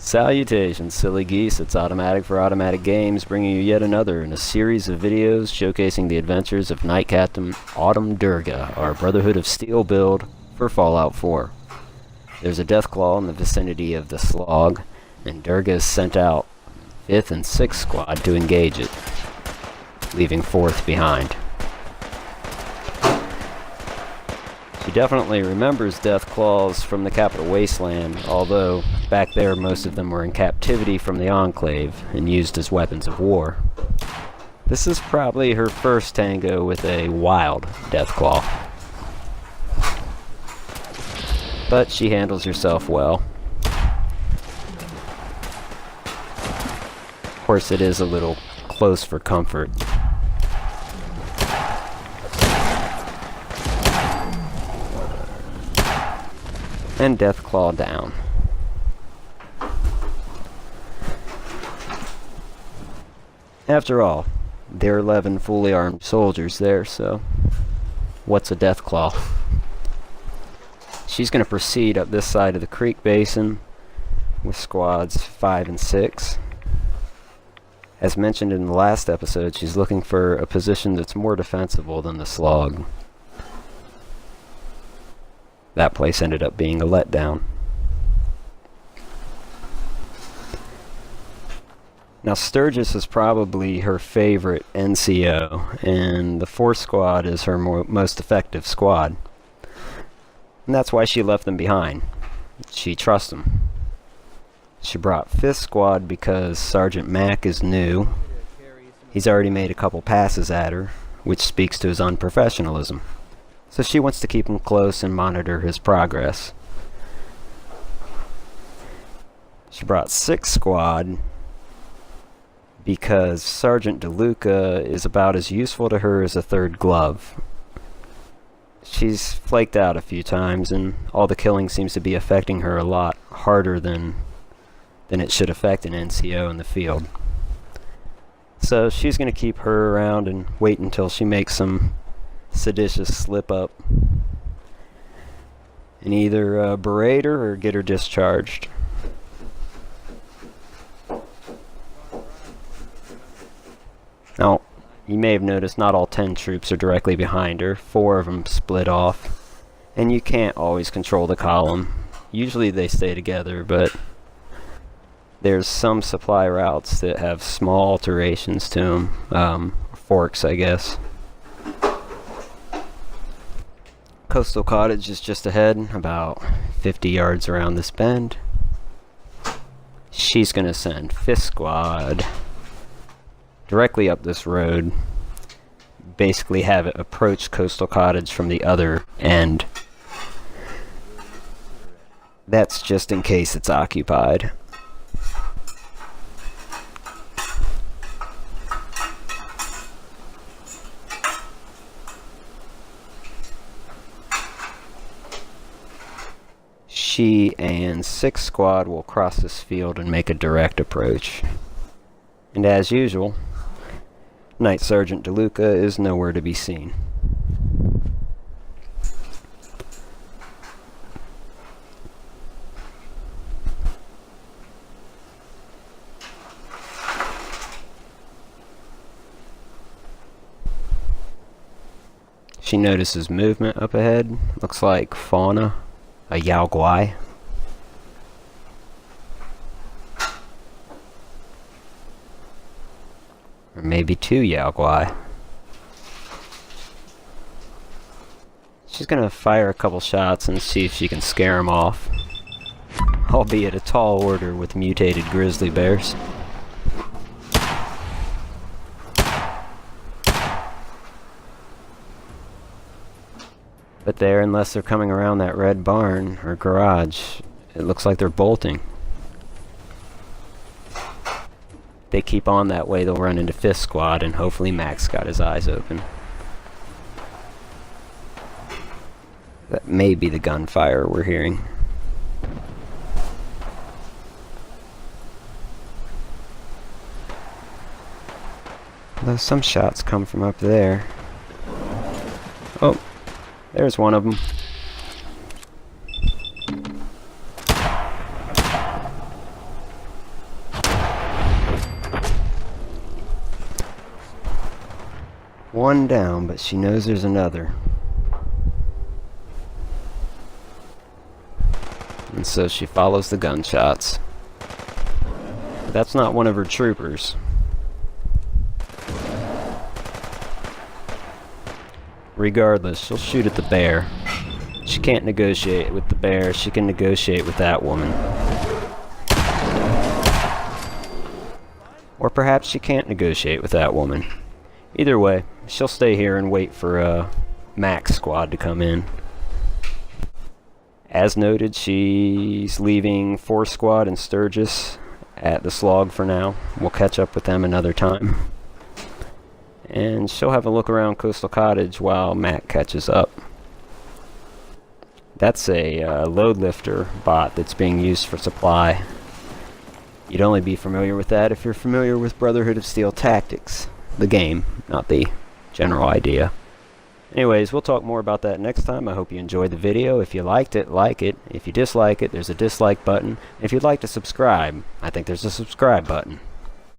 Salutations, silly geese. It's Automatic for Automatic Games, bringing you yet another in a series of videos showcasing the adventures of Knight Captain Autumn Durga, our Brotherhood of Steel build for Fallout 4. There's a Deathclaw in the vicinity of the Slog, and Durga is sent out 5th and 6th Squad to engage it, leaving 4th behind. She definitely remembers Deathclaws from the Capital Wasteland, although back there most of them were in captivity from the Enclave and used as weapons of war. This is probably her first tango with a wild Deathclaw. But she handles herself well. Of course, it is a little close for comfort. And Deathclaw down. After all, there are 11 fully armed soldiers there, so what's a Deathclaw? She's going to proceed up this side of the creek basin with squads 5 and 6. As mentioned in the last episode, she's looking for a position that's more defensible than the Slog. That place ended up being a letdown. Now, Sturgis is probably her favorite NCO, and the 4th Squad is her most effective squad. And that's why she left them behind. She trusts them. She brought 5th Squad because Sergeant Mack is new. He's already made a couple passes at her, which speaks to his unprofessionalism. So she wants to keep him close and monitor his progress. She brought 6th Squad because Sergeant DeLuca is about as useful to her as a third glove. She's flaked out a few times, and all the killing seems to be affecting her a lot harder than it should affect an NCO in the field. So she's going to keep her around and wait until she makes some seditious slip up and either berate her or get her discharged. Now, you may have noticed not all 10 troops are directly behind her. 4 of them split off, and you can't always control the column. Usually they stay together, but there's some supply routes that have small alterations to them, forks, I guess. Coastal Cottage is just ahead, about 50 yards around this bend. She's going to send 5th Squad directly up this road, basically have it approach Coastal Cottage from the other end. That's just in case it's occupied. She and 6th Squad will cross this field and make a direct approach. And as usual, Night Sergeant DeLuca is nowhere to be seen. She notices movement up ahead. Looks like fauna. A Yao Guai. Or maybe 2 Yao Guai. She's gonna fire a couple shots and see if she can scare him off. Albeit a tall order with mutated grizzly bears. But there, unless they're coming around that red barn or garage, it looks like they're bolting. They keep on that way, they'll run into 5th Squad, and hopefully Max got his eyes open. That may be the gunfire we're hearing. Though some shots come from up there. Oh. There's one of them. One down, but she knows there's another. And so she follows the gunshots. But that's not one of her troopers. Regardless, she'll shoot at the bear. She can't negotiate with the bear, she can negotiate with that woman. Or perhaps she can't negotiate with that woman. Either way, she'll stay here and wait for Mac's squad to come in. As noted, she's leaving 4th Squad and Sturgis at the slog for now. We'll catch up with them another time. And she'll have a look around Coastal Cottage while Mac catches up. That's a load lifter bot that's being used for supply. You'd only be familiar with that if you're familiar with Brotherhood of Steel Tactics. The game, not the general idea. Anyways, we'll talk more about that next time. I hope you enjoyed the video. If you liked it, like it. If you dislike it, there's a dislike button. If you'd like to subscribe, I think there's a subscribe button.